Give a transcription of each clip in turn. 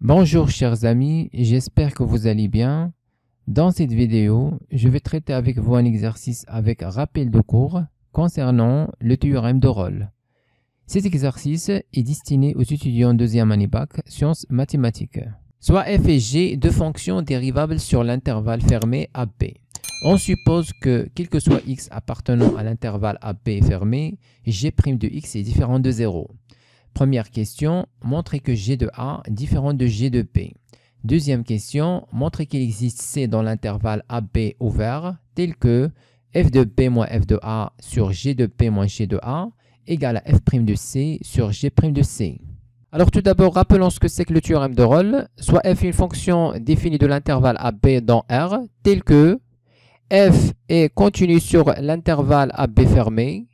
Bonjour chers amis, j'espère que vous allez bien. Dans cette vidéo, je vais traiter avec vous un exercice avec rappel de cours concernant le théorème de Rolle. Cet exercice est destiné aux étudiants deuxième année bac, sciences mathématiques. Soit f et g deux fonctions dérivables sur l'intervalle fermé AB. On suppose que, quel que soit x appartenant à l'intervalle AB fermé, g' de x est différent de 0. Première question, montrez que g de A est différent de g de B. Deuxième question, montrez qu'il existe C dans l'intervalle AB ouvert, tel que f de B moins f de A sur g de B moins g de A égale à f' de C sur g' de C. Alors tout d'abord, rappelons ce que c'est que le théorème de Rolle. Soit f est une fonction définie de l'intervalle AB dans R, tel que f est continu sur l'intervalle AB fermé,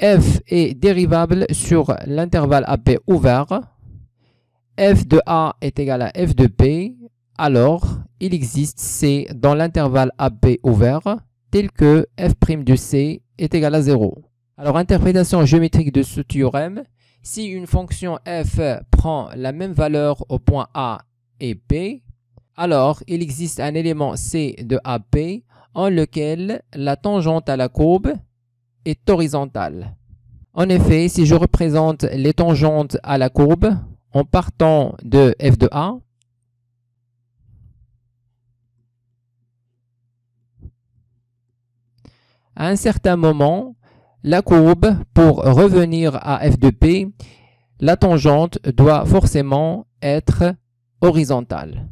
f est dérivable sur l'intervalle AB ouvert, f de A est égal à f de B, alors il existe C dans l'intervalle AB ouvert, tel que f' de C est égal à 0. Alors, interprétation géométrique de ce théorème, si une fonction f prend la même valeur au point A et B, alors il existe un élément C de AB en lequel la tangente à la courbe est horizontale. En effet, si je représente les tangentes à la courbe en partant de f de A, à un certain moment, la courbe, pour revenir à f de B, la tangente doit forcément être horizontale.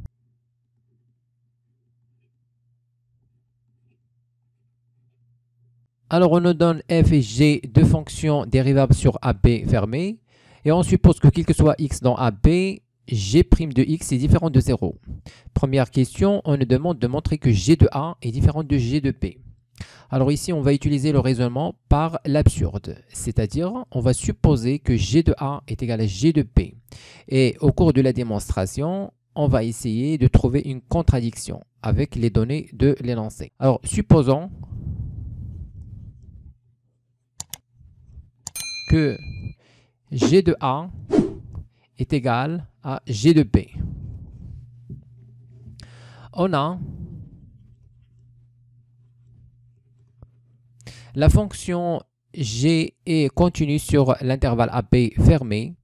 Alors, on nous donne f et g deux fonctions dérivables sur AB fermées. Et on suppose que quel que soit x dans AB, g' de x est différent de 0. Première question, on nous demande de montrer que g de A est différent de g de B. Alors ici, on va utiliser le raisonnement par l'absurde. C'est-à-dire, on va supposer que g de A est égal à g de B. Et au cours de la démonstration, on va essayer de trouver une contradiction avec les données de l'énoncé. Alors, supposons que g de A est égal à g de B. On a la fonction g est continue sur l'intervalle AB fermé.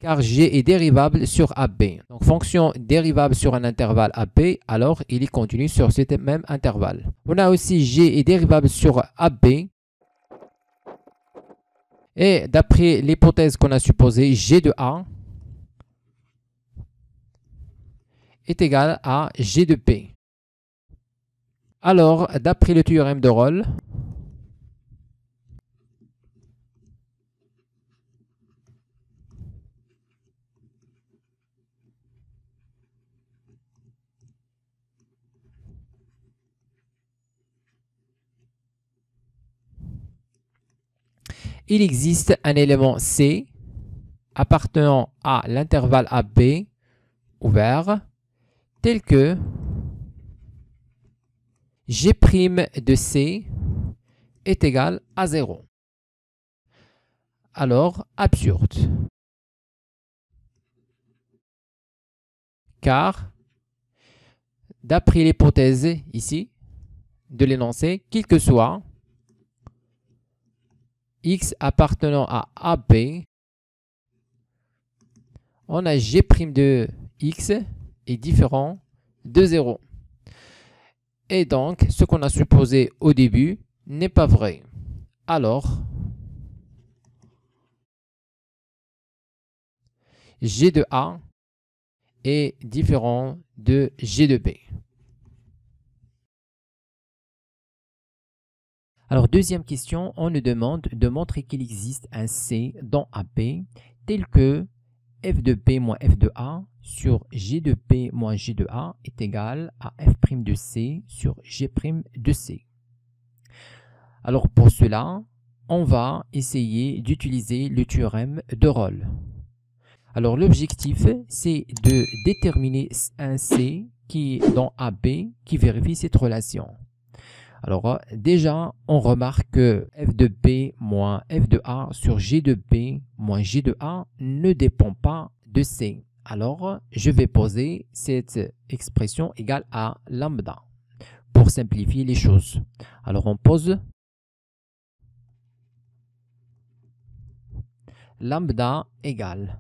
Car g est dérivable sur AB. Donc, fonction dérivable sur un intervalle AB, alors il est continu sur ce même intervalle. On a aussi g est dérivable sur AB. Et d'après l'hypothèse qu'on a supposée, g de A est égal à g de B. Alors, d'après le théorème de Rolle, il existe un élément C appartenant à l'intervalle AB ouvert, tel que g' de C est égal à 0. Alors, absurde. Car, d'après l'hypothèse ici de l'énoncé, quel que soit x appartenant à AB, on a g' de x est différent de 0. Et donc, ce qu'on a supposé au début n'est pas vrai. Alors, g de A est différent de g de B. Alors, deuxième question, on nous demande de montrer qu'il existe un C dans AB tel que f de B moins f de A sur g de B moins g de A est égal à f' de C sur g' de C. Alors, pour cela, on va essayer d'utiliser le théorème de Rolle. Alors, l'objectif, c'est de déterminer un C qui est dans AB qui vérifie cette relation. Alors déjà, on remarque que f de B moins f de A sur G de B moins G de A ne dépend pas de C. Alors, je vais poser cette expression égale à lambda pour simplifier les choses. Alors, on pose lambda égale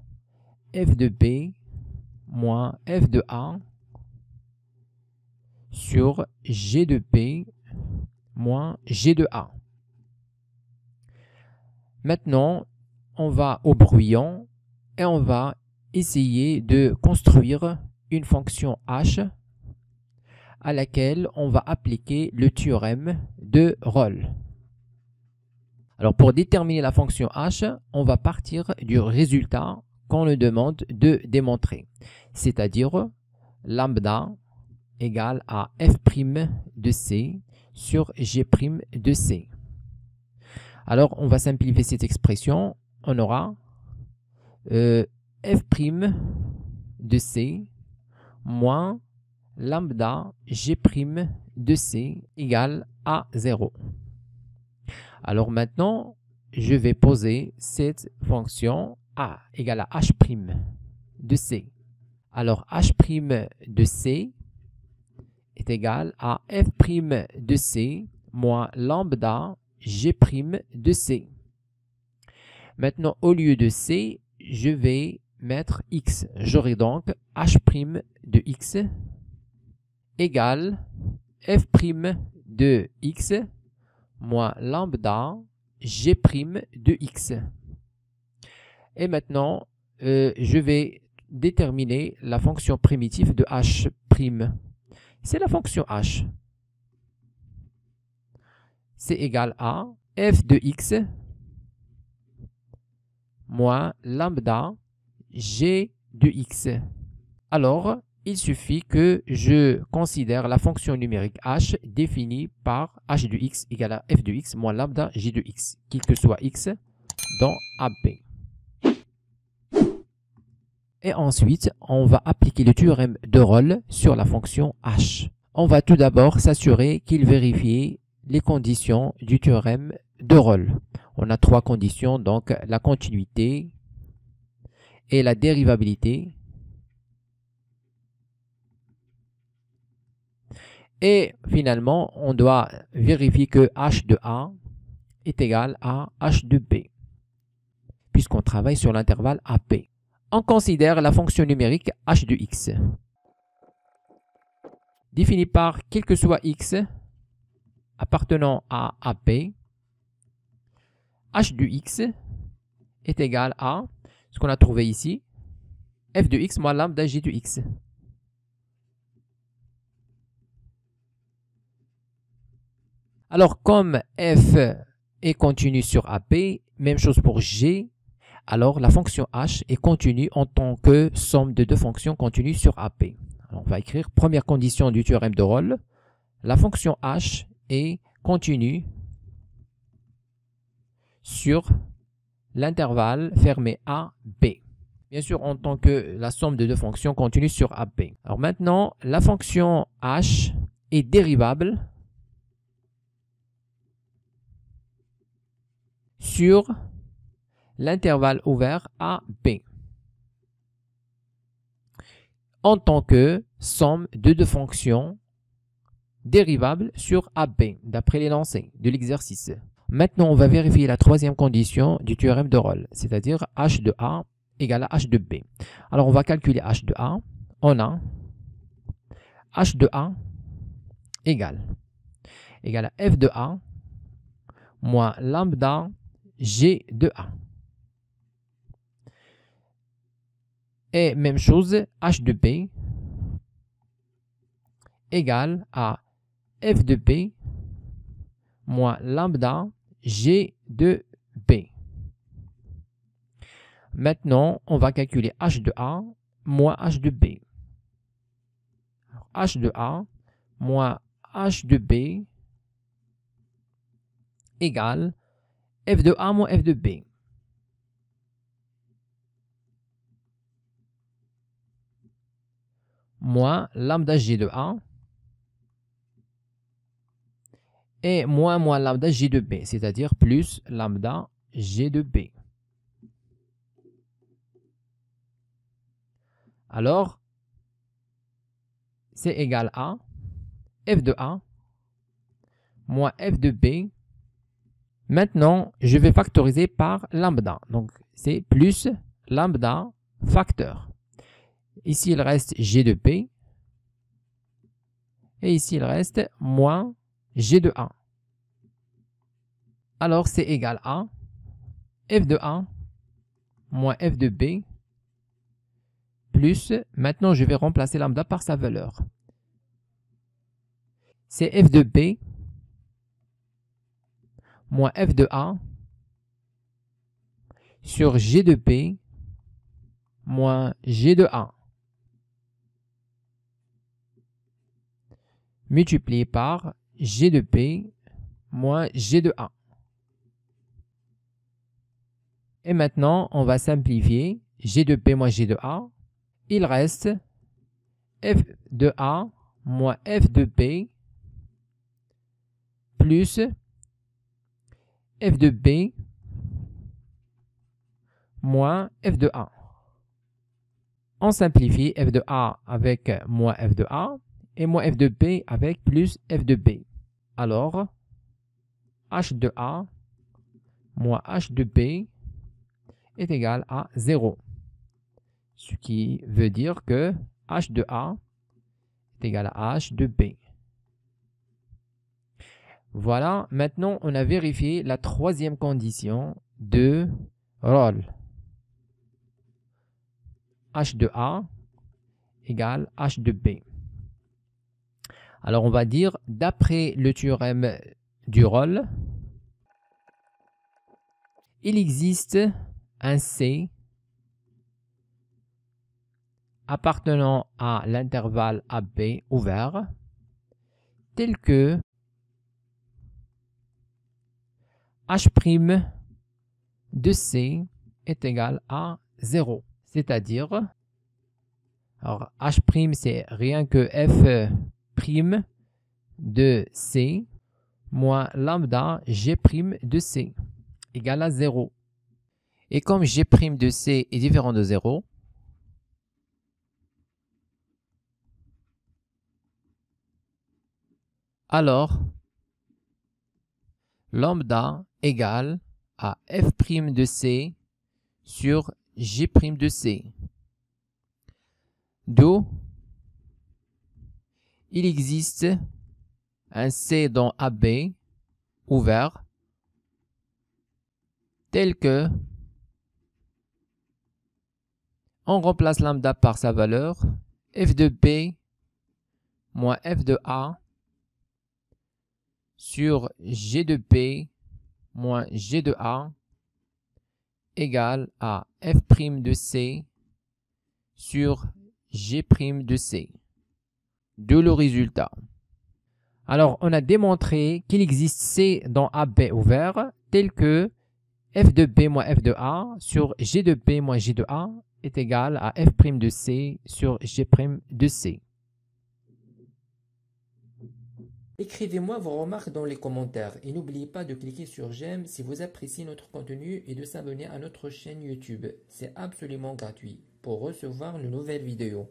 f de B moins f de A sur G de B moins G de A. Maintenant, on va au brouillon et on va essayer de construire une fonction h à laquelle on va appliquer le théorème de Rolle. Alors pour déterminer la fonction h, on va partir du résultat qu'on nous demande de démontrer, c'est-à-dire lambda égale à f' de c sur g' de c. Alors on va simplifier cette expression, on aura f' de c moins lambda g' de c égale à 0. Alors maintenant, je vais poser cette fonction a égale à h' de c. Alors h' de c est égal à f' de c moins lambda g' de c. Maintenant, au lieu de c, je vais mettre x. J'aurai donc h' de x égale f' de x moins lambda g' de x. Et maintenant, je vais déterminer la fonction primitive de h'. C'est la fonction h. C'est égal à f de x moins lambda g de x. Alors, il suffit que je considère la fonction numérique h définie par h de x égale à f de x moins lambda g de x, quel que soit x dans AB. Et ensuite, on va appliquer le théorème de Rolle sur la fonction h. On va tout d'abord s'assurer qu'il vérifie les conditions du théorème de Rolle. On a trois conditions, donc la continuité et la dérivabilité. Et finalement, on doit vérifier que h de A est égal à h de B, puisqu'on travaille sur l'intervalle AP. On considère la fonction numérique h de x, définie par quel que soit x appartenant à AP. H de x est égal à ce qu'on a trouvé ici, f de x moins lambda g de x. Alors, comme f est continu sur AP, même chose pour g, alors la fonction h est continue en tant que somme de deux fonctions continues sur AP. Alors, on va écrire première condition du théorème de Rolle, la fonction h est continue sur l'intervalle fermé A, B. Bien sûr, en tant que la somme de deux fonctions continues sur AP. Alors maintenant, la fonction h est dérivable sur l'intervalle ouvert A, B en tant que somme de deux fonctions dérivables sur AB, d'après l'énoncé de l'exercice. Maintenant, on va vérifier la troisième condition du théorème de Rolle, c'est-à-dire h de A égale à h de B. Alors, on va calculer h de A. On a h de A égale à f de A moins lambda g de A. Et même chose, h de B égale à f de B moins lambda g de B. Maintenant, on va calculer h de A moins h de B. Alors, h de A moins h de B égale f de A moins f de B. Moins lambda g de A et moins lambda G de B, c'est-à-dire plus lambda G de B. Alors, c'est égal à f de A moins f de B. Maintenant, je vais factoriser par lambda. Donc, c'est plus lambda facteur. Ici, il reste G de B. Et ici, il reste moins G de A. Alors, c'est égal à f de A moins f de B plus, maintenant je vais remplacer lambda par sa valeur. C'est f de B moins f de A sur G de B moins G de A multiplié par G de B moins G de A. Et maintenant, on va simplifier G de B moins G de A. Il reste f de A moins f de B plus f de B moins f de A. On simplifie f de A avec moins f de A et moins f de B avec plus f de B. Alors, h de A moins h de B est égal à 0. Ce qui veut dire que h de A est égal à h de B. Voilà, maintenant on a vérifié la troisième condition de Rolle. H de A égale H de B. Alors on va dire, d'après le théorème du Rolle, il existe un C appartenant à l'intervalle AB ouvert tel que H' de C est égal à 0. C'est-à-dire, alors H' c'est rien que F' de C moins lambda G' de C égale à 0. Et comme G' de C est différent de 0, alors lambda égale à F' de C sur G' de C. D'où il existe un C dans AB ouvert tel que on remplace lambda par sa valeur f de B moins f de A sur G de B moins G de A égale à F' de C sur G' de C. D'où le résultat. Alors, on a démontré qu'il existe C dans AB ouvert tel que f de B moins f de A sur G de B moins G de A est égal à F' de C sur G' de C. Écrivez-moi vos remarques dans les commentaires et n'oubliez pas de cliquer sur j'aime si vous appréciez notre contenu et de s'abonner à notre chaîne YouTube. C'est absolument gratuit pour recevoir de nouvelles vidéos.